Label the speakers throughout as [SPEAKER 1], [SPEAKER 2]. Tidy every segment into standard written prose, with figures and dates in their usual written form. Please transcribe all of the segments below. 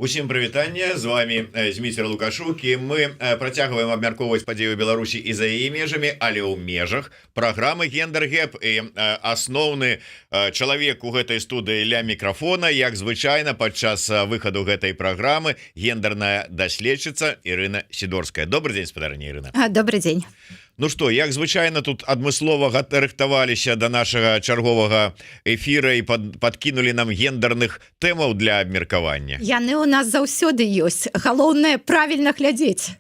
[SPEAKER 1] Усім прывітанне, з вами Зміцер Лукашук, і мы працягваем абмяркоўваць падзею Беларусі і за яе межамі, але ў межах праграмы Гендер Гэп. І асноўны чалавек у гэтай студыі ля мікрафона, як звычайна падчас выхаду гэтай праграмы, гендерная даследчыца Ірына Сідорская. Добрый дзень, спадарыня Ірына.
[SPEAKER 2] Добрый дзень.
[SPEAKER 1] Ну что, як звычайна тут адмыслова рыхтаваліся до нашага чарговага эфіра і подкинули нам гендерных тэмаў для абмеркавання.
[SPEAKER 2] Яны у нас заўсёды ёсць. Галоўнае правільна глядзець.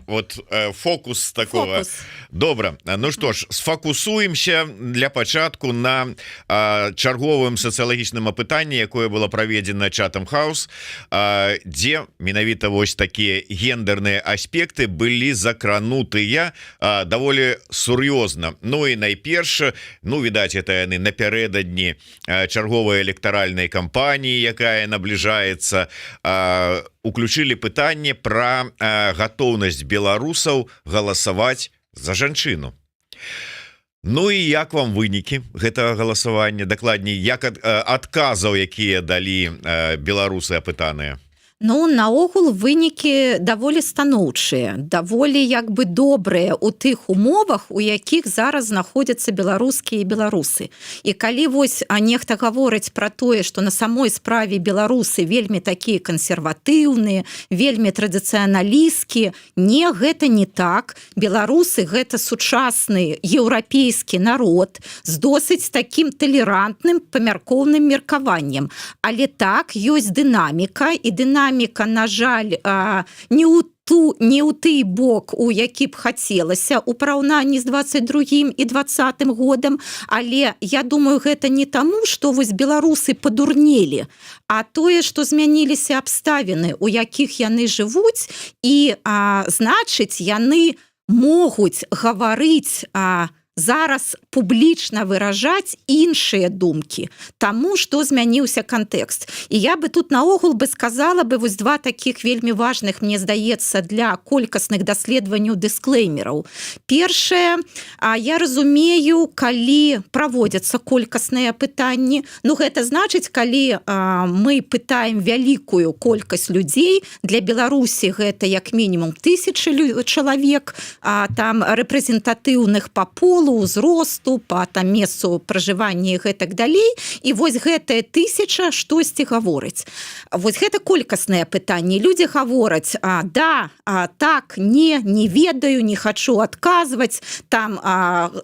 [SPEAKER 1] Вот фокус такого.
[SPEAKER 2] Фокус.
[SPEAKER 1] Добра. Ну что ж, сфокусуемся для пачатку на чарговым сацыялагічным апытанні, якое было праведзена Chatham House, дзе менавіта вось такія гендерныя аспекты былі закранутыя даволі сур'ёзна. Ну і найперш, відаць, это яны напярэдадні чарговай электаральнай кампаніі, якая набліжаецца, уключылі пытанне пра гатоўнасць беларусаў галасаваць за жанчыну. Ну і як вам вынікі гэтага галасавання? Дакладней, як адказаў, якія далі беларусы апытаныя?
[SPEAKER 2] Ну, наогул вынікі даволі станоўчыя, даволі добрыя ў тых умовах, у якіх зараз знаходзяцца беларускія беларусы. І калі вось нехта гаворыць пра тое, што на самой справе беларусы вельмі такія кансерватыўныя, вельмі традыцыяналісцкія, не, гэта не так. Беларусы гэта сучасны еўрапейскі народ з досыць такім талерантным памяркоўным меркаваннем. Але так, ёсць дынаміка, і дынаміка, на жаль, не ў той бок, у які б хацелася ў параўнанні з 22-м і 20-м годам, але я думаю, гэта не таму, што вось беларусы падурнелі, а тое, што змяніліся абставіны, у якіх яны жывуць, і значыць, яны могуць гаварыць зараз публічна выражаць іншыя думкі, таму, што змяніўся кантэкст. І я бы тут наогул бы сказала бы вось два такіх вельмі важных, мне здаецца, для колькасных даследаванняў дысклеймераў. Першае, я разумею, калі праводзяцца колькасныя пытанні, гэта значыць, калі мы пытаем вялікую колькасць людзей, для Беларусі гэта як мінімум 1000 чалавек, там рэпрэзентатыўных па полу, узросту, по месцу пражывання і гэтак далей, і вось гэтая 1000 штосьці гаворыць. Вось гэта колькаснае пытанне. Людзі гавораць, да, так, не ведаю, не хачу адказваць, там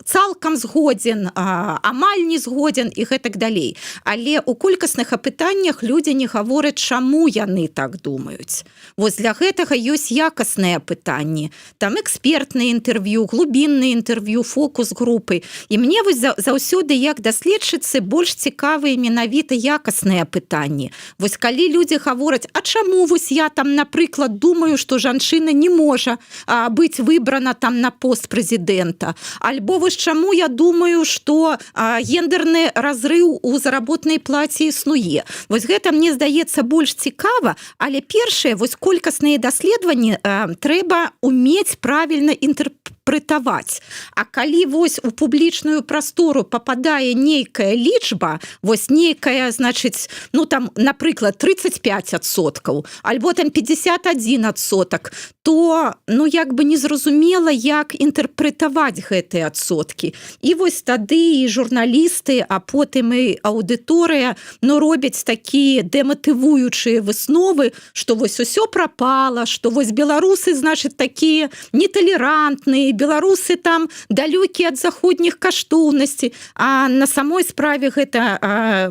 [SPEAKER 2] цалкам згодзен, амаль не згодзен і гэтак далей. Але ў колькасных апытаннях людзі не гавораць, чаму яны так думаюць. Вось для гэтага ёсць якасныя пытанні. Там экспертныя інтэрв'ю, глубінныя інтэрв'ю, фокус групы. І мне вось заўсёды як даследчыцы больш цікавыя менавіта якасныя пытанні. Вось калі людзі гавораць, а чаму вось я там, напрыклад, думаю, што жанчына не можа быць выбрана там на пост прэзідэнта, альбо вось чаму я думаю, што гендерны разрыў у заработнай плаце існуе. Вось гэта, мне здаецца, больш цікава, але першае, вось колькасныя даследаванні трэба умець правільна інтэрпрэтаваць. А калі вось у публічную прастору попадае нейкая лічба, вось нейкая, значыць, там, напрыклад, 35%, альбо там 51%, то, як бы незразумела, як інтэрпрэтаваць гэтыя адсоткі. І вось тады і журналісты, а потым і аўдыторыя, робяць такія дэматывуючыя высновы, што вось усё прапала, што вось беларусы, значыць, такія неталерантныя, беларусы там далёкія ад заходніх каштоўнасцей, а на самой справе гэта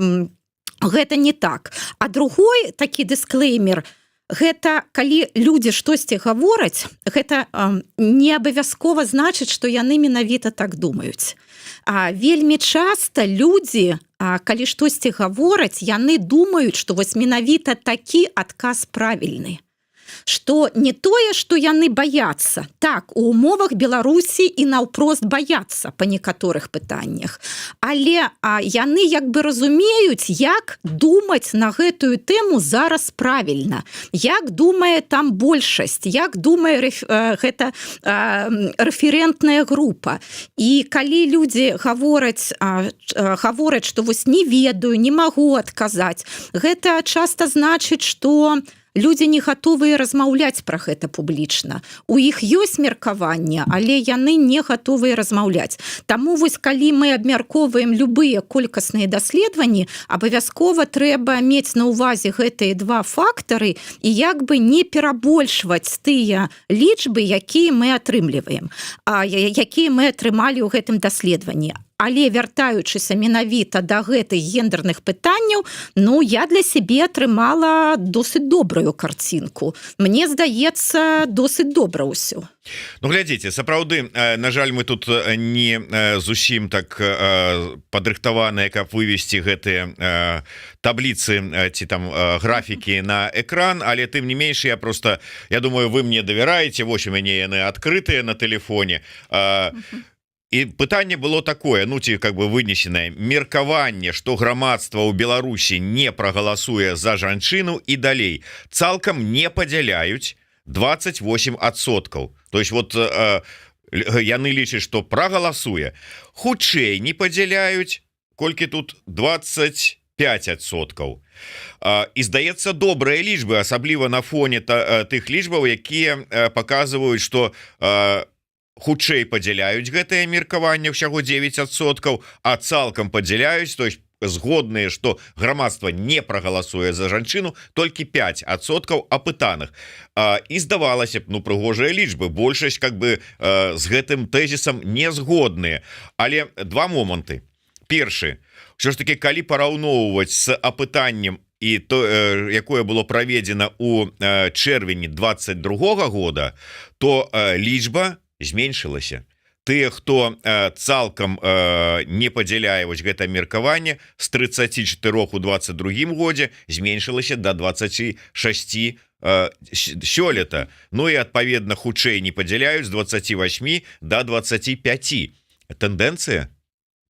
[SPEAKER 2] не так. А другой такі дысклеймер, гэта калі людзі штосьці гавораць, гэта не абавязкова значыць, што яны менавіта так думаюць. Вельмі часта людзі, калі штосьці гавораць, яны думаюць, што вось менавіта такі адказ правільны. Што не тое, што яны баяцца. Так, у умовах Беларусі і наўпрост баяцца па некаторых пытаннях. Але яны як бы разумеюць, як думаць на гэтую тэму зараз правільна. Як думае там большасць, як думае гэта рэферэнтная група. І калі людзі гавораць, што вось не ведаю, не магу адказаць, гэта часта значыць, што людзі не гатовыя размаўляць пра гэта публічна. У іх ёсць меркаванне, але яны не гатовыя размаўляць. Таму вось калі мы абмяркоўваем любыя колькасныя даследаванні, абавязкова трэба мець на ўвазе гэтыя два фактары і як бы не перабольшваць тыя лічбы, якія мы атрымліваем, якія мы атрымалі ў гэтым даследаванні. Але вяртаючыся менавіта да гэтых гендерных пытанняў, я для сябе атрымала досыць добрую карцінку. Мне здаецца, досыць добра ўсё.
[SPEAKER 1] Глядзіце, сапраўды, на жаль, мы тут не зусім так падрыхтаваныя, каб вывесці гэтыя табліцы ці там графікі на экран, але тым не менш, я думаю, вы мне давяраеце, вось у мяне яны адкрытыя на тэлефоне. І пытанне было такое, ці как бы вынесенае: меркаванне, што грамадства ў Беларусі не прагаласуе за жанчыну і далей цалкам не падзяляюць 28%. То есть вот яны лічаць, што прагаласуе, хутчэй не падзяляюць, колькі тут 25%. І здаецца, добрыя лічбы, асабліва на фоне тых лічбаў, якія паказваюць, што хутчэй падзяляюць гэтае меркаванне ўсяго 9%, а цалкам падзяляюць, то есть згодныя, што грамадства не прагаласуе за жанчыну, толькі 5% апытаных. І здавалася б, прыгожыя лічбы, большасць как бы з гэтым тэзісам не згодныя. Але два моманты. Першы, ўсё ж таки, калі параўноўваць з апытаннем і то, якое было праведзена ў чэрвені 22 года, то лічба зменшылася. Тыя, хто цалкам не падзяляе вось гэта меркаванне, з 34 у 22 годзе зменшылася до 26 сёлета. І адпаведна хутчэй не падзяляюць з 28 до 25. Тэндэнцыя?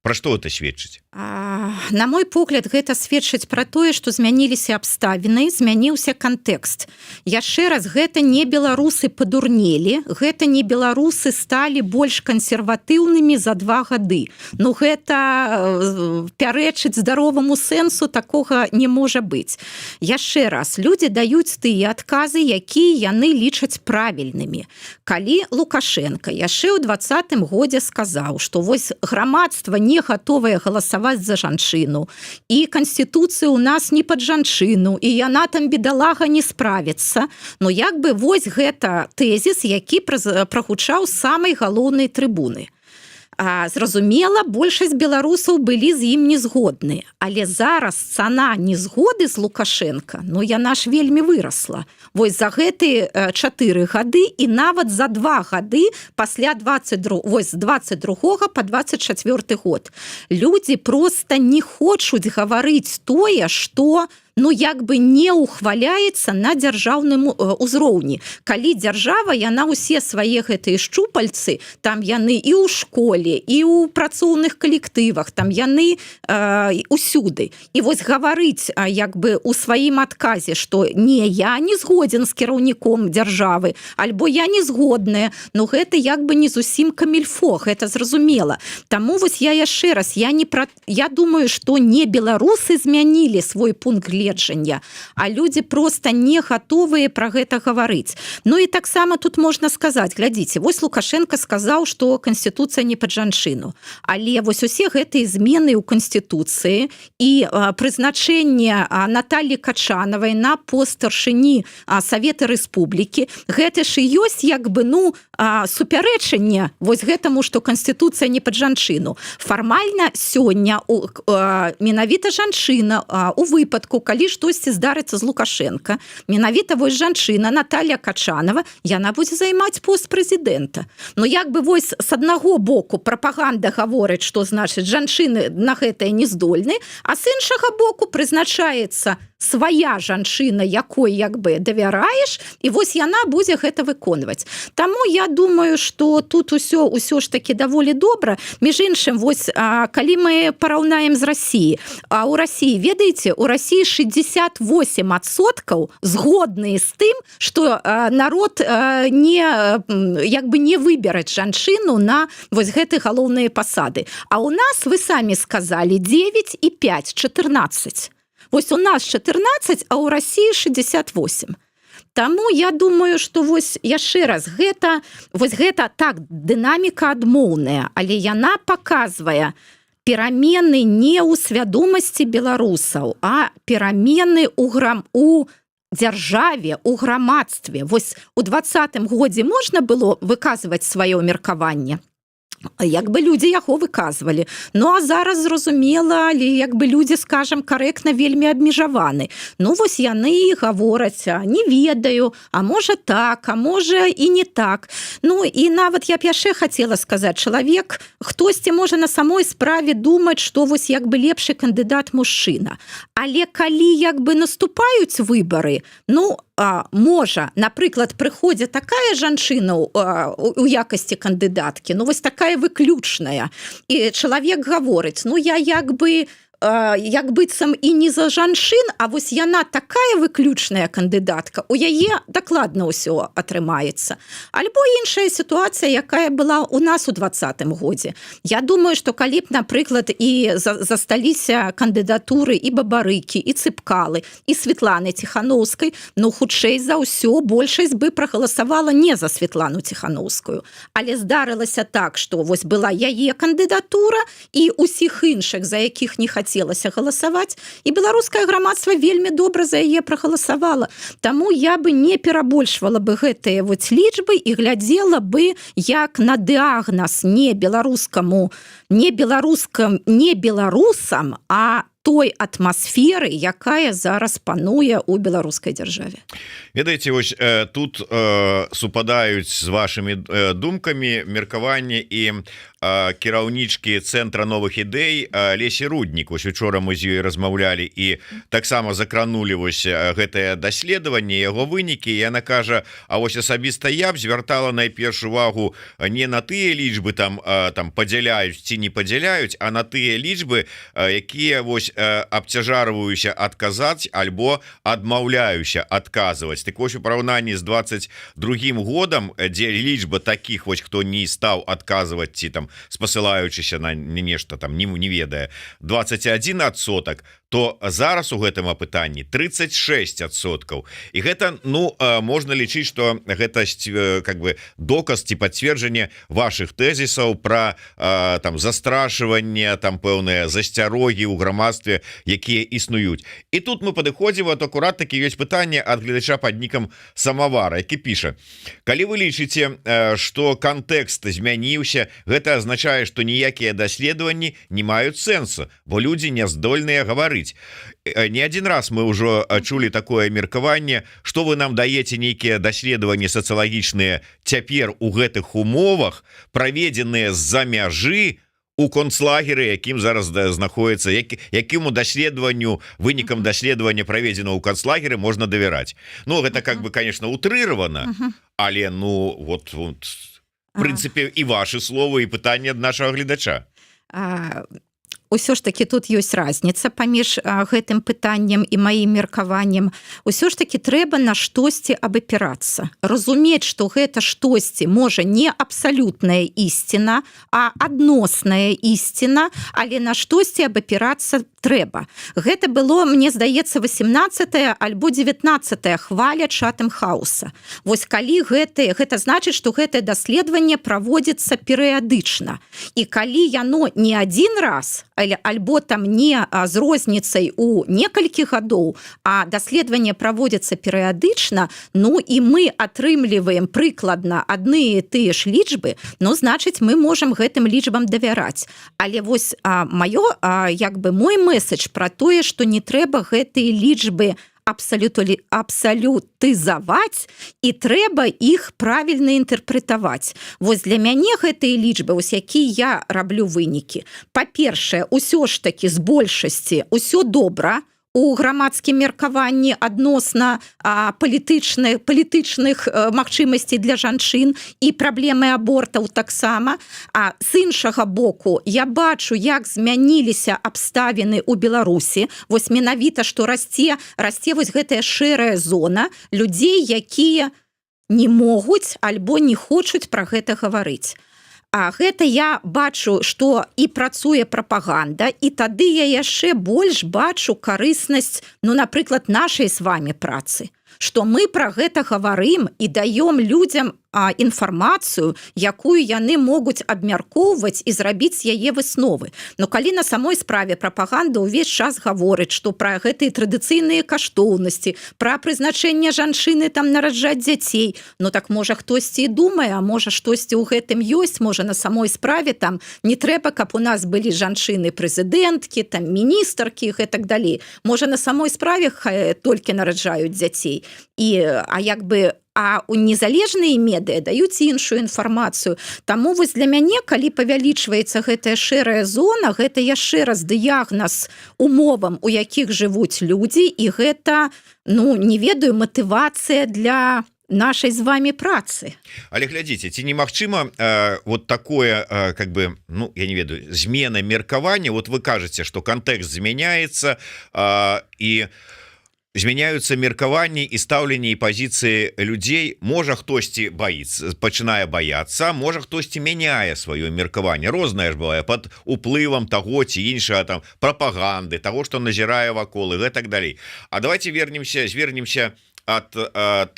[SPEAKER 1] Пра што гэта сведчыць?
[SPEAKER 2] На мой погляд, гэта сведчыць пра тое, што змяніліся абставіны, змяніўся кантэкст. Яшчэ раз, гэта не беларусы падурнелі, гэта не беларусы сталі больш кансерватыўнымі за 2 гады. Гэта пярэчыць здароваму сэнсу, такога не можа быць. Яшчэ раз, людзі даюць тыя адказы, якія яны лічаць правільнымі. Калі Лукашенко яшчэ ў 2020 годзе сказаў, што вось грамадства не гатовае галасаваць за жанчыну, і канстытуцыя ў нас не пад жанчыну, і яна там, бедалага, не справіцца. Як бы вось гэта тэзіс, які прагучаў з самай галоўнай трыбуны. Зразумела, большасць беларусаў былі з ім не згодныя, але зараз цана незгоды з Лукашенко, яна ж вельмі вырасла. Вось за гэтыя 4 гады і нават за 2 гады пасля 22 па 24 год. Людзі проста не хочуць гаварыць тое, што як бы не ухваляецца на дзяржаўным узроўні. Калі дзяржава, яна ўсе свае гэтыя шчупальцы, там яны і ў школе, і ў працоўных калектывах, там яны усюды. І вось гаварыць як бы у сваім адказе, што не, я не згодзін з кіраўніком дзяржавы, альбо я не згодная, гэта як бы не зусім камільфо, гэта зразумела. Таму вось я яшчэ раз, я думаю, што не беларусы змянілі свой пункт гледжання, а людзі проста не гатовыя пра гэта гаварыць. І таксама тут можна сказаць, глядзіце, вось Лукашенко сказаў, што канстытуцыя не пад жанчыну, але вось усе гэтыя змены ў канстытуцыі і прызначэнне Натальі Качанавай на пост старшыні Савета Рэспублікі, гэта ж і ёсць як бы супярэчанне вось гэтаму, што канстытуцыя не пад жанчыну. Фармальна сёння менавіта жанчына у выпадку, калі штосьці здарыцца з Лукашенко, менавіта вось жанчына Наталья Качанова, яна будзе займаць пост прэзідэнта. Як бы вось з аднаго боку прапаганда гаворыць, што значыць жанчыны на гэтае не здольны, а з іншага боку прызначаецца свая жанчына, якой як бы давяраеш, і вось яна будзе гэта выконваць. Таму я думаю, што тут усё ж таки даволі добра. Між іншым, вось калі мы параўнаем з Расіяй, у Расіі, ведаеце, у Расіі 68% згодныя з тым, што народ як бы не выбераць жанчыну на вось гэты галоўныя пасады. А у нас, вы самі сказалі, 9 і 5, 14. Вось у нас 14, а ў Расіі 68. Таму я думаю, што вось яшчэ раз гэта так дынаміка адмоўная, але яна паказвае перамены не ў свядомасці беларусаў, а перамены у дзяржаве, у грамадстве. Вось у 20-м годзе можна было выказваць сваё меркаванне, як бы людзі яго выказвалі. Ну, а зараз зразумела, але як бы людзі, скажам, карэктна вельмі абмежаваны. Ну, вось яны і гавораць, не ведаю, а можа так, а можа і не так. Ну, і нават я б яшчэ хацела сказаць, чалавек, хтосьці можа на самой справе думаць, што вось як бы лепшы кандыдат мужчына. Але калі як бы наступаюць выбары, ну, можа, напрыклад, прыходзіць такая жанчына у якасці кандыдаткі, ну вось такая выключная, і чалавек гаворыць, ну я як быццам і не за жанчын, а вось яна такая выключная кандыдатка, у яе дакладна ўсё атрымаецца. Альбо іншая сітуацыя, якая была у нас у 20-м годзе. Я думаю, што калі б, напрыклад, і засталіся кандыдатуры і Бабарыкі, і Цыпкалы, і Светланы Ціхановскай, ну, хутчэй за ўсё, большасць бы прагаласавала не за Светлану Ціхановскую. Але здарылася так, што вось была яе кандыдатура, і ўсіх іншых, за якіх не хацелася галасаваць, і беларускае грамадства вельмі добра за яе прагаласавала. Таму я бы не перабольшвала бы гэтыя вот лічбы і глядзела бы як на дыагназ не беларусам, а той атмасферы, якая зараз пануе ў беларускай дзяржаве.
[SPEAKER 1] Ведаеце, вось тут супадаюць з вашымі думкамі меркаванне і кіраўнічкі цэнтра новых ідэй Лесі Руднік. Вось учора мы з ёй размаўлялі і таксама закранулі вось гэтае даследаванне, яго вынікі. Яна кажа, а вось асабіста я б звяртала найперш увагу не на тыя лічбы там падзяляюць ці не падзяляюць, а на тыя лічбы, якія вось абцяжарваюся адказаць альбо адмаўляюся адказваць. Так вось у параўнанні з 22-м годам, дзе лічба такіх вось, хто не стаў адказваць ці там спасылаючыся на нешта там не ведае 21%, то зараз у гэтым апытанні 36%. І гэта, ну, можна лічыць, што гэта как бы доказ ці пацверджанне вашых тэзісаў пра там застрашванне, там пэўныя засцярогі ў грамадстве, якія існуюць. І тут мы падыходзім, вот акурат такі ёсць пытанне ад гледача пад нікам Самавара, які піша: калі вы лічыце, што кантэкст змяніўся, гэта азначае, што ніякія даследаванні не маюць сэнсу, бо людзі не здольныя гаварыць. Не один раз мы ўжо чулі такое меркаванне, што вы нам даеце нейкія даследаванні сацыялагічныя цяпер у гэтых умовах, праведзеныя з-за мяжы у концлагеры, якім зараз знаходіцца, якіму даследаванню, вынікам даследавання праведзена ў концлагеры можна давяраць. Ну, гэта как бы, конечно, утрыравана, але, ну, вот в прынцыпе, і вашы словы, і пытанне ад нашага гледача.
[SPEAKER 2] Усё ж таки тут ёсць разніца паміж гэтым пытаннем і маім меркаваннем. Усё ж таки трэба на штосьці абапірацца. Разумець, што гэта штосьці можа не абсалютная ісціна, а адносная ісціна, але на штосьці абапірацца трэба. Гэта было, мне здаецца, 18-я альбо 19-я хваля Чатем-хауса. Вось калі гэта значыць, што гэтае даследаванне праводзіцца перыядычна. І калі яно не адзін раз, альбо там не з розніцай у некалькі гадоў, а даследаванне праводзіцца перыядычна, ну і мы атрымліваем прыкладна адны і тыя ж лічбы, ну, значыць, мы можам гэтым лічбам давяраць. Але вось мой месседж пра тое, што не трэба гэтыя лічбы абсалютызаваць і трэба іх правільна інтэрпрэтаваць. Вось для мяне гэтыя лічбы, вось якія я раблю вынікі. Па-першае, усё ж такі з большасці ўсё добра у грамадскім меркаванні адносна палітычных магчымасцей для жанчын і праблемы абортаў таксама. А з іншага боку, я бачу, як змяніліся абставіны ў Беларусі. Вось менавіта, што расце вось гэтая шэрая зона людзей, якія не могуць альбо не хочуць пра гэта гаварыць. А гэта я бачу, што і працуе прапаганда, і тады я яшчэ больш бачу карыснасць, ну, напрыклад, нашай з вами працы. што мы пра гэта гаварым і даём людзям інфармацыю, якую яны могуць абмяркоўваць і зрабіць яе высновы. Но калі на самой справе прапаганда ўвесь час гаворыць, што пра гэтыя традыцыйныя каштоўнасці, пра прызначэнне жанчыны там нараджаць дзяцей, ну так можа хтосьці і думае, а можа штосьці ў гэтым ёсць, можа на самой справе там не трэба, каб у нас былі жанчыны прэзідэнткі, там міністркі і гэтак далей. Можа на самой справе толькі нараджаюць дзяцей. А у незалежныя медыа даюць іншую інфармацыю. Таму вось для мяне, калі павялічваецца гэтая шэрая зона, гэта яшчэ раз дыягназ умовам, у якіх жывуць людзі, і гэта, не ведаю, матывацыя для нашай з вами працы.
[SPEAKER 1] Але глядзіце, ці немагчыма вот такое, я не ведаю, змена меркавання. Вот вы кажаце, што кантэкст змяняецца і змяняюцца меркаванні і стаўленні і пазіцыі людзей. Можа хтосьці пачынае баяцца, можа хтосьці мяняе сваё меркаванне. Рознае ж бывае пад уплывам таго ці іншага там прапаганды, таго, што назірае вакол і гэтак далей. А давайте звернемся ад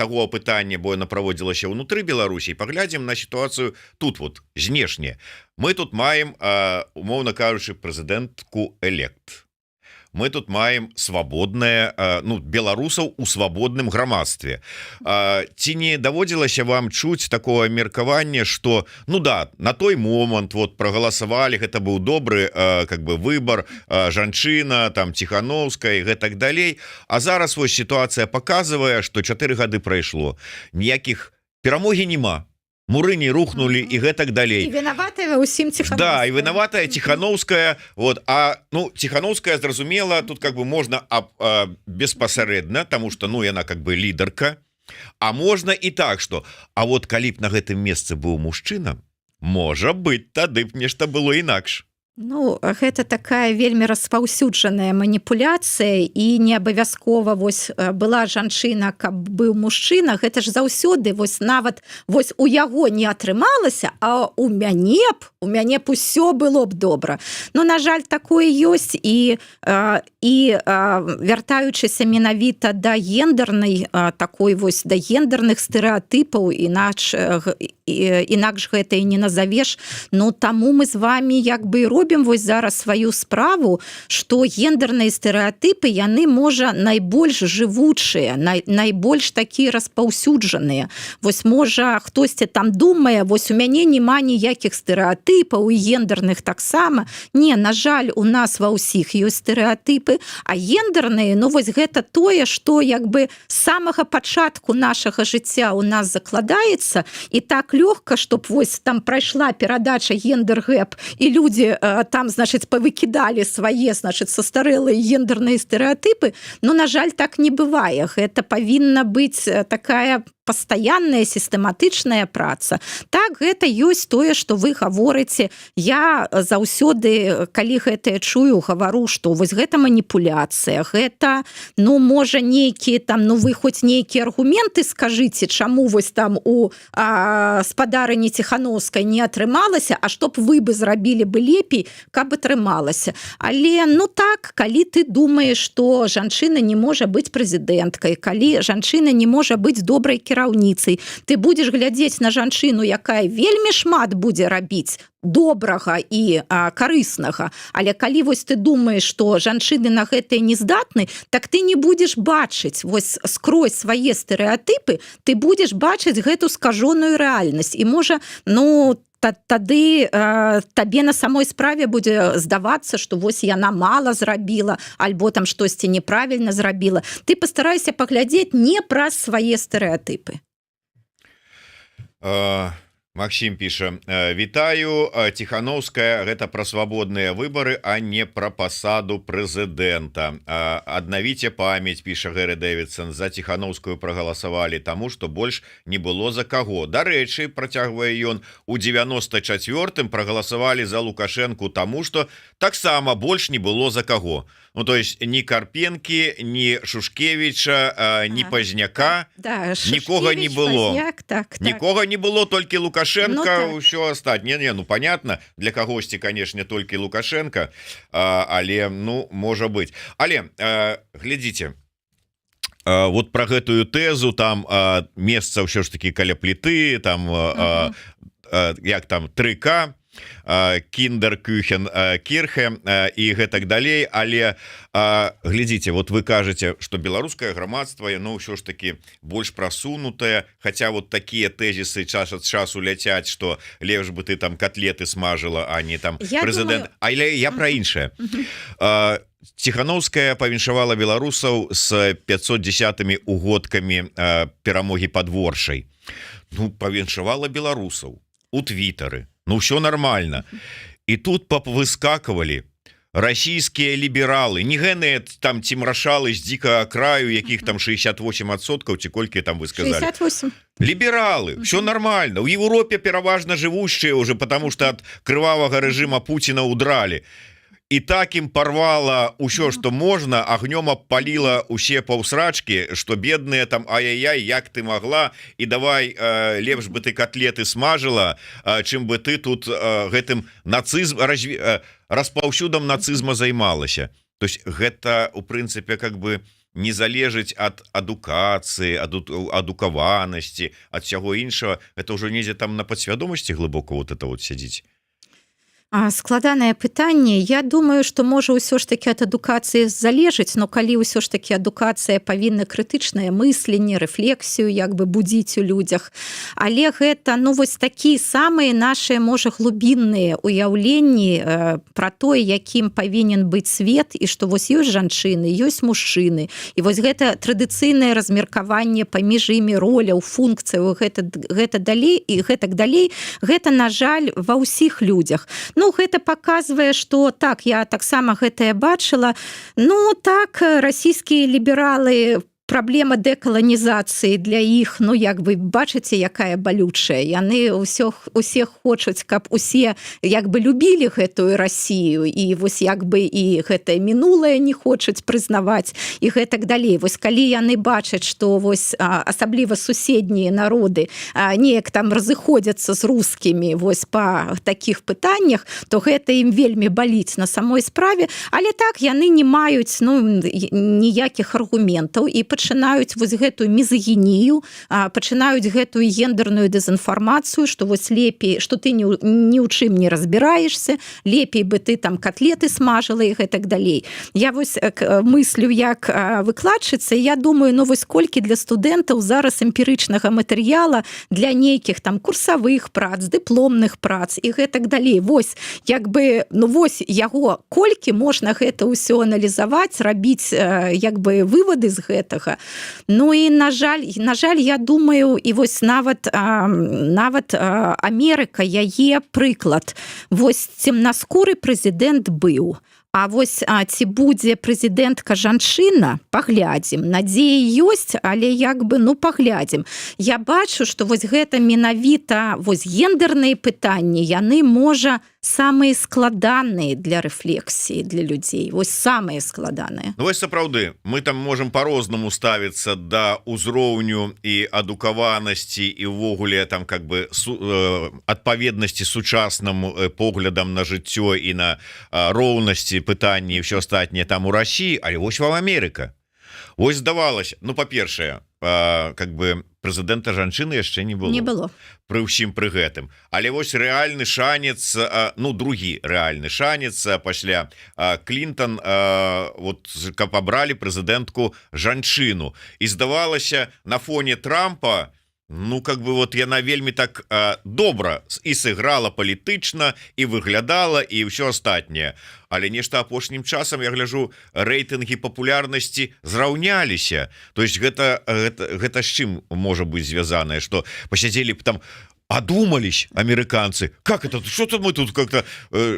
[SPEAKER 1] таго пытання, бо яно праводзілася ўнутры Беларусі, паглядзім на сітуацыю тут вот знешне. Мы тут маем, умоўна кажучы, прэзідэнтку элект. Мы тут маем свабоднае, беларусаў у свабодным грамадстве. Ці не даводзілася вам чуць такое меркаванне, што на той момант вот прагаласавалі, гэта быў добры выбар, жанчына там Ціхановская і гэтак далей, а зараз вось сітуацыя паказвае, што 4 гады прайшло, ніякіх перамогі няма, муры не рухнули і гэтак далей.
[SPEAKER 2] І вінаватая ўсім Ціхановская.
[SPEAKER 1] Да, і вінаватая Ціхановская. Вот, Ціхановская, зразумела, тут можна беспасарэдна, таму што яна лідарка. А можна і так, што вот калі б на гэтым месцы быў мужчына, можа быць, тады б нешта было інакш.
[SPEAKER 2] Гэта такая вельмі распаўсюджаная маніпуляцыя, і не абавязкова была жанчына, каб быў мужчына. Гэта ж заўсёды нават у яго не атрымалася, а у мяне б усё было б добра. На жаль, такое ёсць, і вяртаючыся менавіта да гендернай да гендерных стэрэатыпаў, інакш гэта і не назавеш. Таму мы з вами робім зараз сваю справу, што гендерныя стэрэатыпы, яны можа найбольш жывучыя, найбольш такія распаўсюджаныя. Можа хтосьці там думае, у мяне няма ніякіх стэрэатыпаў, і гендерных таксама. Не, на жаль, у нас ва ўсіх ёсць стэрэатыпы, а гендерныя, гэта тое, што з самага пачатку нашага жыцця у нас закладаецца, і так лёгка, чтоб там прайшла перадача гендер-гэп, і людзі там, павыкідалі свае, састарэлыя гендерныя стэрэатыпы. На жаль, так не бывае. Гэта павінна быць такая пастаянная сістэматычная праца. Так, гэта ёсць тое, што вы гаворыце. Я заўсёды, калі гэта чую, гавару, што гэта маніпуляцыя, гэта, можа, нейкія там, вы хоць нейкія аргументы скажыце, чаму там у спадарыні Ціхановскай не атрымалася, а што б вы бы зрабілі бы лепей, каб атрымалася. Але, так, калі ты думаеш, што жанчына не можа быць прэзідэнткай, калі жанчына не можа быць добрай кіраўніцай, ты будзеш глядзець на жанчыну, якая вельмі шмат будзе рабіць добрага і карыснага, але калі ты думаеш, што жанчыны на гэтае не здатны, так ты не будзеш бачыць скрозь свае стэрэатыпы, ты будзеш бачыць гэту скажоную рэальнасць. І можа, тады табе на самой справе будзе здавацца, што яна мала зрабіла, альбо там штосьці неправільна зрабіла. Ты пастарайся паглядзець не праз свае стэрэатыпы.
[SPEAKER 1] Максим піша: вітаю, Ціхановская гэта пра свабодныя выбары, а не пра пасаду прэзідэнта. Аднавіце памяць, піша Гэри Дэвідсон, за Ціхановскую прагаласавалі таму, што больш не было за каго. Дарэчы, працягвае ён, у 94-м прагаласавалі за Лукашэнку таму, што таксама больш не было за каго. То есть ні Карпенкі, ні Шушкевіча, ні Пазняка, нікога не было. Нікога не было, толькі Лукашенко, ўсё астатняе. Понятно, для кагосьці, канешне, толькі Лукашенко, але, можа быць. Але, глядзіце, вот про гэтую тэзу там месца ўсё ж таки каля пліты там як там 3К Киндеркюхен Кірхе і гэтак далей, але глядзіце, вот вы кажаце, что беларускае грамадства яно ўсё ж таки больш прасунутае, хотя вот такія тэзісы час ад часу ляцяць, что лепш бы ты там котлеты смажыла, а не там прэзідэнт. Але я про іншае. Ціхановская павіншавала беларусаў с 510 угодкамі перамогі падворшай. Ну павіншавала беларусаў у твиттары. Ну все нормально. И тут выскакивали российские либералы, не генные там тимрашалы с дикого краю, яких там 68%, ці колькі там вы сказали.
[SPEAKER 2] 68.
[SPEAKER 1] Либералы, все нормально. В Европе переважно живущие уже, потому что от кровавого режима Путина удрали. И так им порвало ўсё, что можно, огнем обпалило усе паўсрачки, что бедные там ай-яй-яй, як ты могла, и давай лепш бы ты котлеты смажила, чым бы ты тут гэтым нацизм распаўсюдам нацизма займалася. То есть гэта у прынцыпе как бы не залежыць ад адукацыі, адукаванасці, ад всяго іншага. Это ўжо недзе там на падсвядомасці глыбока вот это вот сядзіць.
[SPEAKER 2] Складанае пытанне. Я думаю, што можа ўсё ж таки ад адукацыі залежыць, но калі ўсё ж таки адукацыя павінна крытычнае мысленне, рэфлексію як бы будзіць у людзях. Але гэта ну вось такія самыя нашыя можа глубінныя уяўленні пра тое, якім павінен быць свет, і што вось ёсць жанчыны, ёсць мужчыны. І вось гэта традыцыйнае размеркаванне паміж імі роляў, функцыяў, гэта далей і гэтак далей, гэта на жаль ва ўсіх людзях. Ну, гэта паказвае, што так, я таксама гэтае бачыла. Ну, так, расійскія лібералы праблема дэкаланізацыі для іх, ну як бы бачыце, якая балючая. Яны усе хочуць, каб усе як бы любілі гэтую Расію, і вось як бы і гэтае мінулае не хочуць прызнаваць і гэтак далей. Вось калі яны бачаць, што вось асабліва суседнія народы неяк там разыходзяцца з рускімі вось па такіх пытаннях, то гэта ім вельмі баліць на самой справе, але так яны не маюць ну ніякіх аргументаў і пачынаюць вось гэтую мізагінію, пачынаюць гэтую гендерную дэзінфармацыю, што вось лепей, што ты ні ў чым не разбіраешься, лепей бы ты там котлеты смажыла і гэтак далей. Я вось мыслю як выкладчыца, я думаю, ну вось колькі для студэнтаў зараз эмпірычнага матэрыяла для нейкіх там курсавых прац, дыпломных прац і гэтак далей. Вось як бы ну вось яго колькі можна гэта ўсё аналізаваць, рабіць як бы вывады з гэтага. Ну і на жаль, я думаю, і вось нават Амерыка, яе прыклад. Вось цемнаскуры прэзідэнт быў. А вось ці будзе прэзідэнтка жанчына, паглядзім. Надзеі ёсць, але як бы ну паглядзім. Я бачу, што вось гэта менавіта вось гендерныя пытанні, яны можа самыя складаныя для рэфлексіі для людзей. Вось самыя складаныя.
[SPEAKER 1] Ну вось сапраўды, мы там можам по-рознаму ставіцца да ўзроўню і адукаванасці і ўвогуле там как бы адпаведнасці сучасным поглядам на жыццё і на роўнасці пытанні і ўсё астатняе там у Расіі, але вось вам Амерыка. Вось здавалася, ну па-першае, как бы прэзідэнта жанчыны яшчэ не было пры ўсім пры гэтым, але вось рэальны шанец, ну другі рэальны шанец пасля Клінтон вот каб абралі прэзідэнтку жанчыну, і здавалася на фоне Трампа ну как бы вот яна вельмі так добра і сыграла палітычна і выглядала і ўсё астатняе. Але нешта апошнім часам я гляжу, рэйтынгі папулярнасці зраўняліся. То есть гэта з чым можа быць звязанае, што пасядзелі б там одумались американцы, как это, что-то мы тут как-то,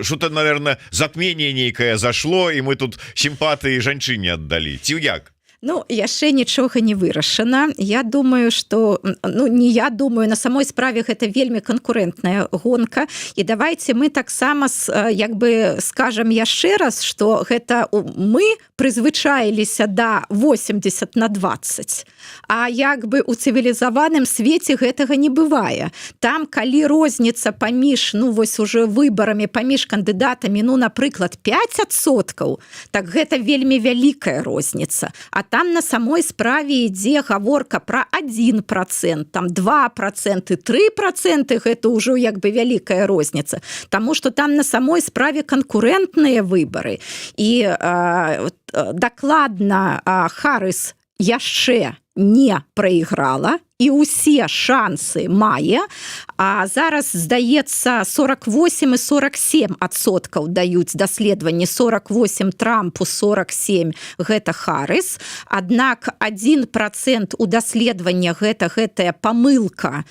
[SPEAKER 1] что-то, наверное, затмение некое зашло, и мы тут сімпатыі жанчыне аддалі, ці як?
[SPEAKER 2] Ну, яшчэ нічога не вырашана. Я думаю, што, ну, не я думаю, на самой справе гэта вельмі канкурэнтная гонка. І давайте мы таксама, як бы, скажам яшчэ раз, што гэта мы прызвычаіліся да 80/20. А як бы у цывілізаваным свеце гэтага не бывае. Там, калі розніца паміж, ну, вось уже выбарамі, паміж кандыдатамі, ну, напрыклад, 5%, так гэта вельмі вялікая розніца. А там на самой справе ідзе гаворка про 1%, там 2%, 3%, гэта ўжо як бы вялікая розніца, таму што там на самой справе канкурэнтныя выбары. І дакладна Харрис яшчэ не прайграла, і ўсе шансы мае, а зараз, здаецца, 48 і 47% даюць даследаванні, 48 Трампу, 47 гэта Харрис, аднак 1% у даследавання гэтая памылка,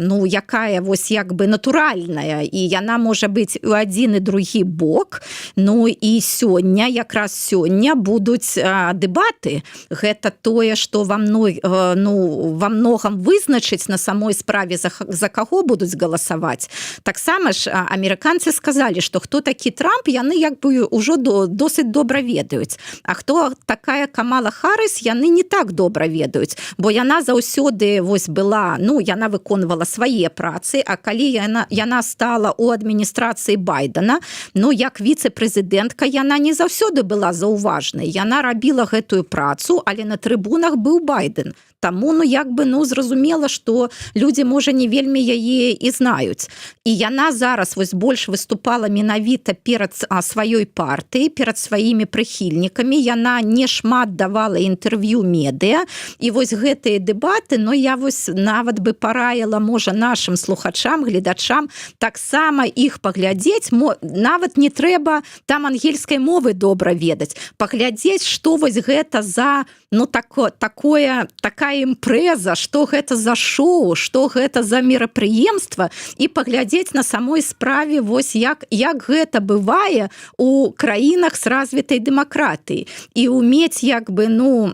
[SPEAKER 2] ну, якая вось як бы натуральная, і яна можа быць у адзін і другі бок. Ну і сёння, якраз сёння будуць дэбаты. Гэта тое, што во многом вызначыць на самой справе, за каго будуць галасаваць. Таксама ж амерыканцы сказалі, што хто такі Трамп, яны як бы ўжо досыць добра ведаюць. А хто такая Камала Харрис, яны не так добра ведаюць, бо яна заўсёды вось была, ну, яна выконвала свае працы, а калі яна стала ў адміністрацыі Байдена, ну, як віцэ-прэзідэнтка, яна не заўсёды была заўважнай. Яна рабіла гэтую працу, але на трыбунах быў Байден. Таму, ну, як бы, ну, зразумела, што людзі, можа, не вельмі яе і знаюць. І яна зараз вось больш выступала менавіта перад сваёй партыяй, перад сваімі прыхільнікамі. Яна не шмат давала інтэрв'ю медыа. І вось гэтыя дэбаты, ну, я вось нават бы параіла, можа, нашым слухачам, гледачам таксама іх паглядзець. Нават не трэба там ангельскай мовы добра ведаць. Паглядзець, што вось гэта за, ну, такая імпрэза, што гэта за шоу, што гэта за мерапрыемства, і паглядзець на самой справе вось як гэта бывае у краінах з развітай дэмакратыяй. І умець як бы, ну,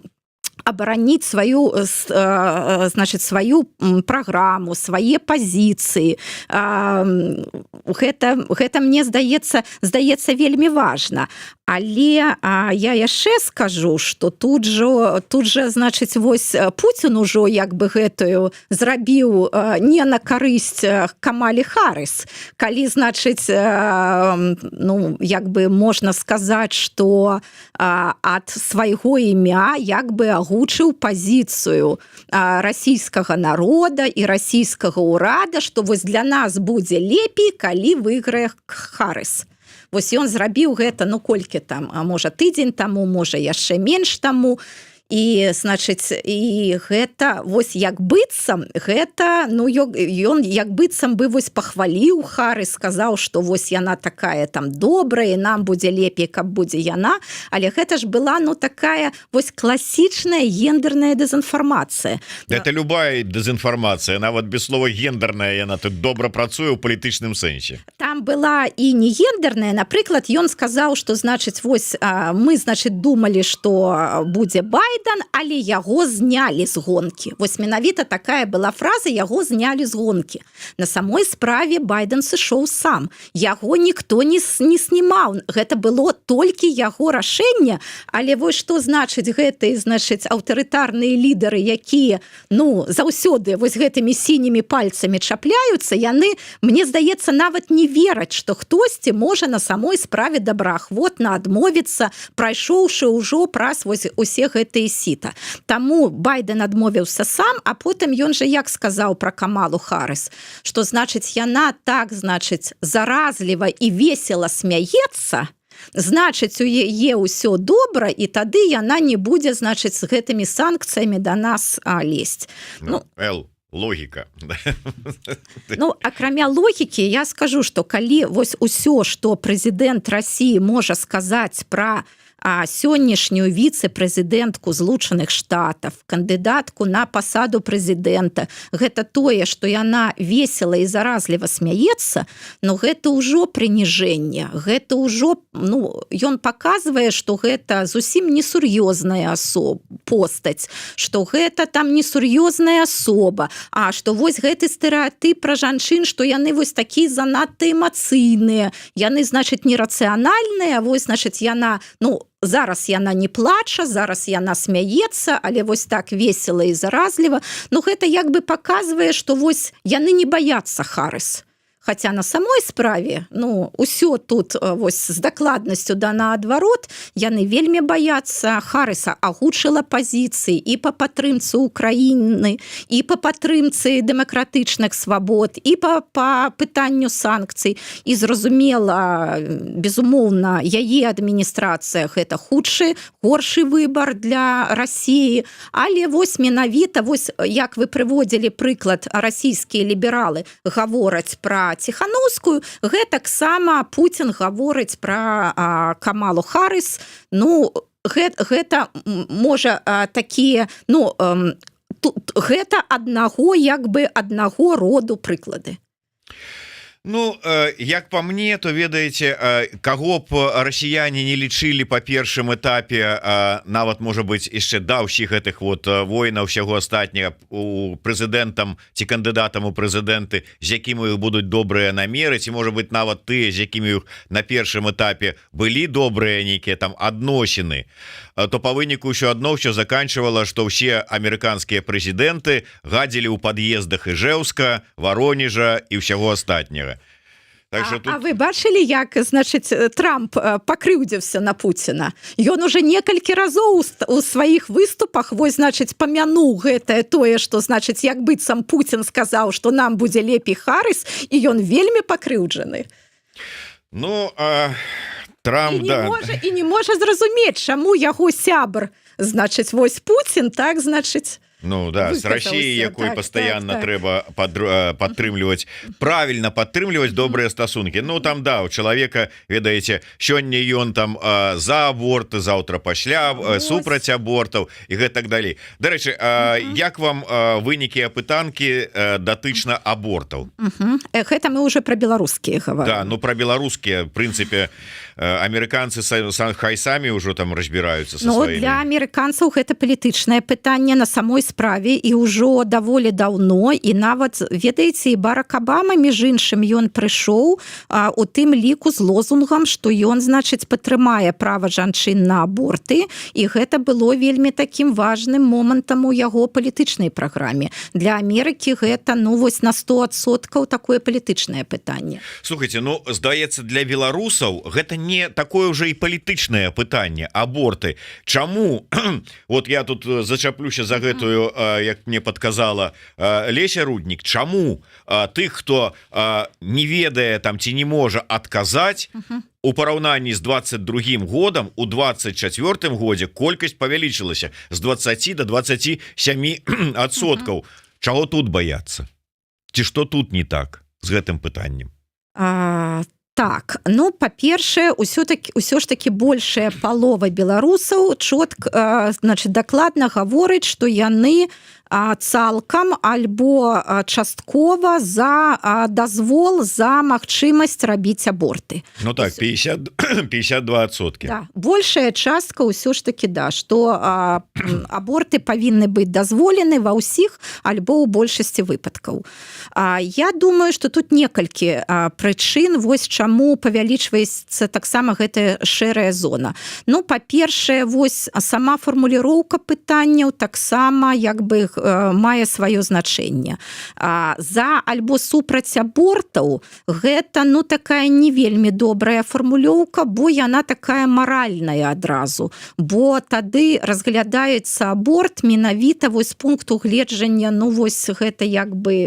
[SPEAKER 2] абараніць сваю праграму, свае пазіцыі. Гэта мне здаецца вельмі важна. Але я яшчэ скажу, што тут жа, значыць, вось Пуцін ужо як бы гэтую зрабіў не на карысць Камалі Харрис. Калі, значыць, ну, як бы можна сказаць, што ад свайго імя як бы агучыў пазіцыю расійскага народа і расійскага ўрада, што вось для нас будзе лепей, калі выйграе Харрис. Вось ён зрабіў гэта, ну, колькі там, а можа, тыдзень таму, можа, яшчэ менш таму. І, значыць, і гэта вось як быццам, гэта, ну, ён як быццам бы вось пахваліў Харрис, сказаў, што вось яна такая там добрая, і нам будзе лепей, каб будзе яна, але гэта ж была, ну, такая вось класічная гендерная дэзінфармацыя.
[SPEAKER 1] Это любая дэзінфармацыя, нават без слова гендерная, яна тут добра працуе ў палітычным сэнсе.
[SPEAKER 2] Там была і не гендерная, напрыклад, ён сказаў, што, значыць, вось мы, значыць, думалі, што будзе Байден, але яго знялі з гонкі. Вось менавіта такая была фраза, яго знялі з гонкі. На самой справе Байден сышоў сам. Яго ніхто не снімаў. Гэта было толькі яго рашэнне, але вось што значыць гэтыя, значыць, аўтарытарныя лідары, якія, ну, заўсёды вось гэтымі сінімі пальцамі чапляюцца, яны, мне здаецца, нават не вераць, што хтосьці можа на самой справе добраахвотна адмовіцца, прайшоўшы ўжо праз вось усе гэтыя сіта. Таму Байден адмовіўся сам, а потым ён жа як сказаў пра Камалу Харрис, што, значыць, яна так, значыць, заразліва і весела смяецца, значыць, у яе ўсё добра, і тады яна не будзе, значыць, з гэтымі санкцыямі да нас лезть.
[SPEAKER 1] Ну, логіка.
[SPEAKER 2] Ну, акрамя логікі, я скажу, што калі вось усё, што прэзідэнт Расіі можа сказаць пра сённяшнюю віцэ-прэзідэнтку Злучаных Штатаў, кандыдатку на пасаду прэзідэнта, гэта тое, што яна весела і заразліва смяецца, но гэта ўжо прыніжэнне, гэта ўжо, ну, ён паказвае, што гэта зусім несур'ёзная постаць, што гэта там несур'ёзная асоба, а што вось гэты стэрэатып пра жанчын, што яны вось такія занадта эмацыйныя, яны, значыць, нерацыянальныя, вось, значыць, яна, ну, зараз яна не плача, зараз яна смяецца, але вось так весела і заразліва. Ну, гэта як бы паказвае, што вось яны не баяцца Харрис. Хаця на самой справе усё тут вось з дакладнасцю да наадварот, яны вельмі баяцца. Харріса агучыла пазіцыі і па падтрымцы Украіны, і па падтрымцы дэмакратычных свабод, і па пытанню санкцый. І зразумела, безумоўна, яе адміністрацыя гэта горшы выбар для Расіі, але вось менавіта, вось як вы прыводзілі прыклад, расійскія лібералы гавораць пра Ціхановскую, гэтаксама Пуцін гаворыць пра Камалу Харріс. Гэта можа такія, гэта аднаго роду прыклады.
[SPEAKER 1] Як по мне, то ведаеце, каго б расіяне не лічылі па першым этапе, нават можа быць яшчэ да ўсіх гэтых войнаў ўсяго астатняга у прэзідэнтам ці кандыдатам у прэзідэнты, з якімі іх будуць добрыя намеры, ці можа быць нават тыя, з якімі іх на першым этапе былі добрыя нейкія там адносіны, то па выніку ўсё адно ўсё заканчвала, што ўсе амерыканскія прэзідэнты гадзілі ў пад'ездах Іжэўска, Варонежа і ўсяго астатняга.
[SPEAKER 2] А вы бачылі, як, значыць, Трамп пакрыўдзіўся на Пуціна? Ён уже некалькі разоў у сваіх выступах, вось, значыць, памянуў гэтае тое, што, значыць, як быццам Пуцін сказаў, што нам будзе лепей Харріс, і ён вельмі пакрыўджаны.
[SPEAKER 1] Трамп,
[SPEAKER 2] і не можа зразумець, чаму яго сябр, значыць, вось Пуцін, так, значыць,
[SPEAKER 1] з Россией, якой постоянно трэба падтрымліваць, правильно падтрымліваць добрыя стасункі. Там, у чалавека, ведаеце, сёння ён там за аборты, заўтра пасля, супраць абортаў і гэтак далей. Дарэчы, як вам вынікі апытанкі датычна абортаў?
[SPEAKER 2] Гэта мы уже пра беларускія гаварым.
[SPEAKER 1] Пра беларускія, в прынцыпе, амерыканцы хай самі ўжо там разбіраюцца са сваімі.
[SPEAKER 2] Для амерыканцаў гэта палітычнае пытанне на самой справе, і ўжо даволі даўно, і нават, ведаеце, і Барак Абама, між іншым, ён прыйшоў у тым ліку з лозунгам, што ён, значыць, падтрымае права жанчын на аборты, і гэта было вельмі такім важным момантам у яго палітычнай праграме. Для Амерыкі гэта, вось на 100% такое палітычнае пытанне.
[SPEAKER 1] Слухайте, здаецца, для беларусаў гэта не такое уже і палітычнае пытанне, аборты. Чаму? Вот я тут зачаплюся за гэтую, як мне подказала Леся Руднік, чаму тых, хто не ведае там ці не можа адказаць, у параўнанні з 22 годам, у 24 годзе колькасць павялічылася з 20 до 27%. Чаго тут баяцца? Ці што тут не так з гэтым пытаннем?
[SPEAKER 2] Так, па-першае, ўсё ж такі большая палова беларусаў дакладна гаворыць, што яны цалкам альбо часткова за дазвол, за магчымасць рабіць аборты.
[SPEAKER 1] 52%.
[SPEAKER 2] Большая частка ўсё ж такі, што аборты павінны быць дазволены ва ўсіх альбо ў большасці выпадкаў. Я думаю, што тут некалькі прычын, вось чаму павялічваецца таксама гэтая шэрая зона. Па-першае, вось сама фармуліроўка пытанняў таксама мае сваё значэнне. За альбо супраць абортаў гэта такая не вельмі добрая фармулёўка, бо яна такая маральная адразу, бо тады разглядаецца аборт менавіта вось з пункту гледжання, вось гэта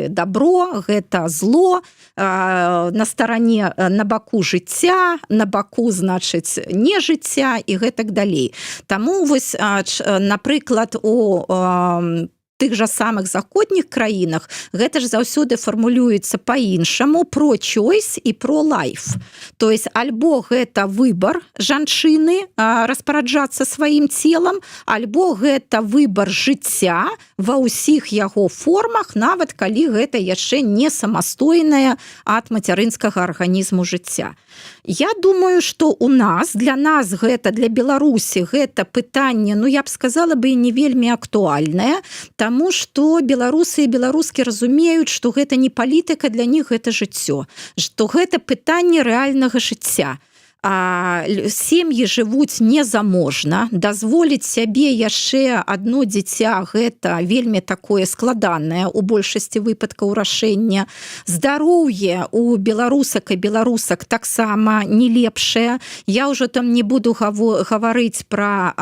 [SPEAKER 2] добро, гэта зло, на старане, на баку жыцця, на баку, значыць, не жыцця і гэтак далей. Таму вось, напрыклад, у тых жа самых заходніх краінах гэта ж заўсёды фармулюецца па-іншаму, про-чойс і про-лайф. То есть альбо гэта выбар жанчыны распараджацца сваім целам, альбо гэта выбар жыцця ва ўсіх яго формах, нават калі гэта яшчэ не самастойнае ад мацярынскага арганізму жыцця. Я думаю, што у нас, для нас гэта, для Беларусі гэта пытанне, я б сказала бы, і не вельмі актуальнае, таму што беларусы і беларускі разумеюць, што гэта не палітыка, для них гэта жыццё, што гэта пытанне рэальнага жыцця. сем'і жывуць незаможна, дазволіць сябе яшчэ одно дзіця гэта вельмі такое складанае у большасці выпадкаў рашэння. Здароўе у беларусак і беларусак таксама не лепшае. Я ўжо там не буду гаварыць пра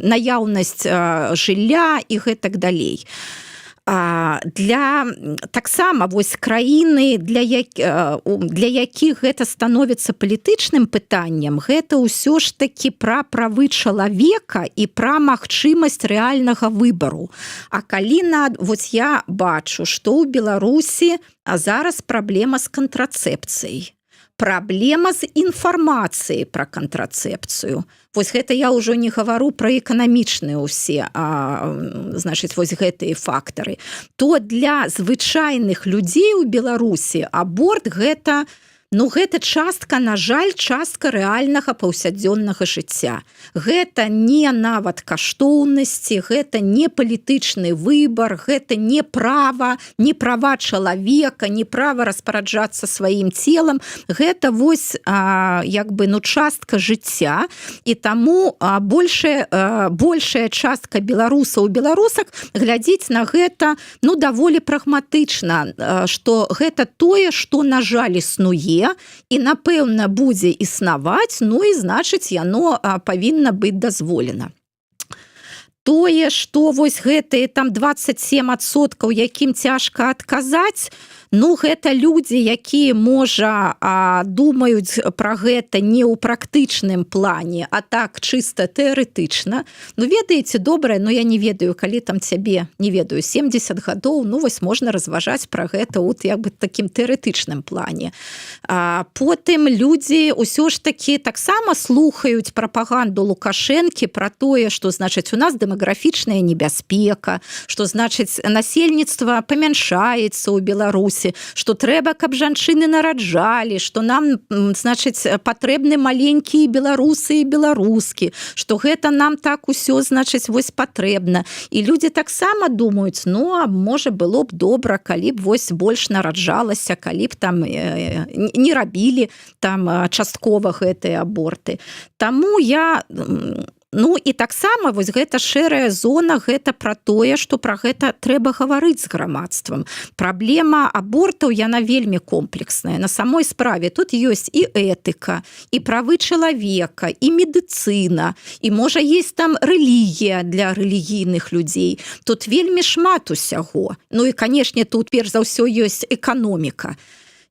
[SPEAKER 2] наяўнасць жылля і гэтак далей. Для таксама вось краіны, для якіх гэта становіцца палітычным пытаннем, гэта ўсё ж такі пра правы чалавека і пра магчымасць рэальнага выбару. А калі вось я бачу, што ў Беларусі зараз праблема з кантрацэпцыяй, праблема з інфармацыяй пра кантрацэпцыю. Вось гэта я ўжо не гавару пра эканамічныя ўсе, значыць, вось гэтыя фактары. То для звычайных людзей у Беларусі аборт гэта, гэта частка, на жаль, частка рэальнага паўсядзённага жыцця. Гэта не нават каштоўнасці, гэта не палітычны выбар, гэта не права чалавека, не права распараджацца сваім целам. Гэта вось частка жыцця. І таму большая частка беларусаў і беларусак глядзіць на гэта даволі прагматычна, што гэта тое, што, на жаль, існуе, і, напэўна, будзе існаваць, і, значыць, яно павінна быць дазволена. Тое, што вось гэтыя там 27%, якім цяжка адказаць, гэта людзі, якія, можа, думаюць пра гэта не ў практычным плане, а так чыста тэарэтычна. Ведаеце, добрае, я не ведаю, калі там цябе, не ведаю, 70 гадоў, вось можна разважаць пра гэта ў такім тэарэтычным плане. Потым людзі ўсё ж такі таксама слухаюць прапаганду Лукашэнкі пра тое, што, значыць, у нас дэмаграфічная небяспека, што, значыць, насельніцтва памяншаецца ў Беларусі, што трэба, каб жанчыны нараджалі, што нам, значыць, патрэбны маленькія беларусы і беларускі, што гэта нам так усё, значыць, вось патрэбна. І людзі таксама думаюць, можа, было б добра, калі б вось больш нараджалася, калі б там не рабілі там часткова гэтыя аборты. Таму я... і таксама вось гэта шэрая зона, гэта пра тое, што пра гэта трэба гаварыць з грамадствам. Праблема абортаў, яна вельмі комплексная. На самой справе тут ёсць і этыка, і правы чалавека, і медыцына, і, можа, есть там рэлігія для рэлігійных людзей. Тут вельмі шмат усяго. І, канешне, тут перш за ўсё ёсць эканоміка.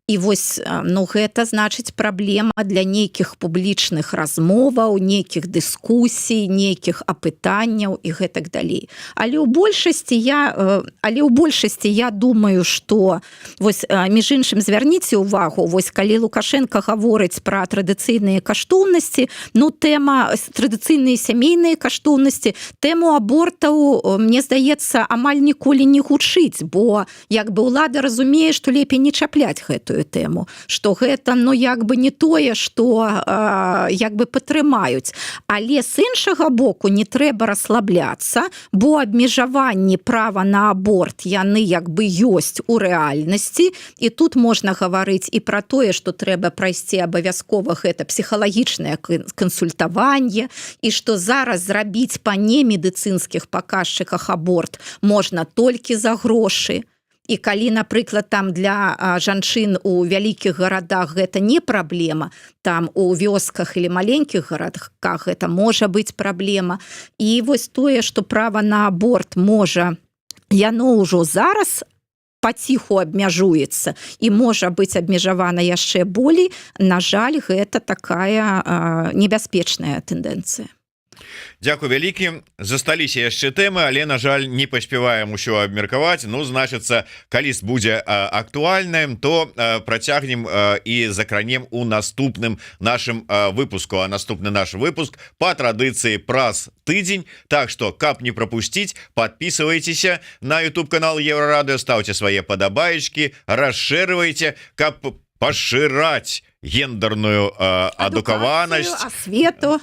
[SPEAKER 2] І вось, гэта, значыць, праблема для нейкіх публічных размоваў, нейкіх дыскусій, нейкіх апытанняў і гэтак далей. Але ў большасці я думаю, што, вось, між іншым, звярніце ўвагу, вось, калі Лукашенко гаворыць пра традыцыйныя каштоўнасці, тэма традыцыйныя сямейныя каштоўнасці, тэму абортаў, мне здаецца, амаль ніколі не гучыць, бо ўлада разумее, што лепей не чапляць гэтую тэму, што гэта, не тое, што падтрымаюць. Але з іншага боку не трэба расслабляцца, бо абмежаванні права на аборт, яны ёсць у рэальнасці, і тут можна гаварыць і пра тое, што трэба прайсці абавязкова гэта псіхалагічнае кансультаванне, і што зараз зрабіць па немедыцынскіх паказчыках аборт можна толькі за грошы. І калі, напрыклад, там для жанчын у вялікіх гарадах гэта не праблема, там у вёсках или маленькіх гарадках гэта можа быць праблема. І вось тое, што права на аборт можа, яно ўжо зараз паціху абмяжуецца і можа быць абмежавана яшчэ болей, на жаль, гэта такая небяспечная тэндэнцыя.
[SPEAKER 1] Дзякуй вялікі. Засталіся яшчэ тэмы, але, на жаль, не паспяваем усё абмеркаваць. Значыцца, калі будзе актуальным, то працягнем і закранем у наступным нашым выпуску. А наступны наш выпуск па традыцыі праз тыдзень. Так што, каб не прапусціць, подписывайтеся на YouTube канал Еврорадыо, ставьте свае падабаечкі, расширывайте, каб пашыраць гендерную адукаванасць,
[SPEAKER 2] асвету.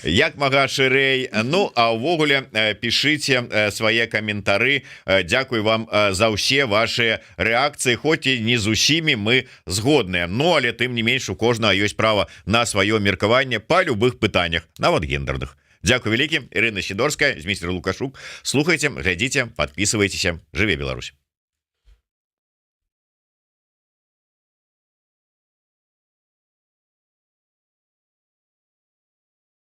[SPEAKER 1] як мага шырэй. Ну а ўвогуле пішыце свае каментары. Дзякуй вам за ўсе ваши рэакцыі, хоць і не з усімі мы згодныя, но але тым не менш у кожнага ёсць права на сваё меркаванне па любых пытаннях, нават гендерных. Дзякуй вялікі. Ірына Сідорская, змейстер Лукашук. Слухайце, глядзіце, подписывайтеся. Жыве Беларусь.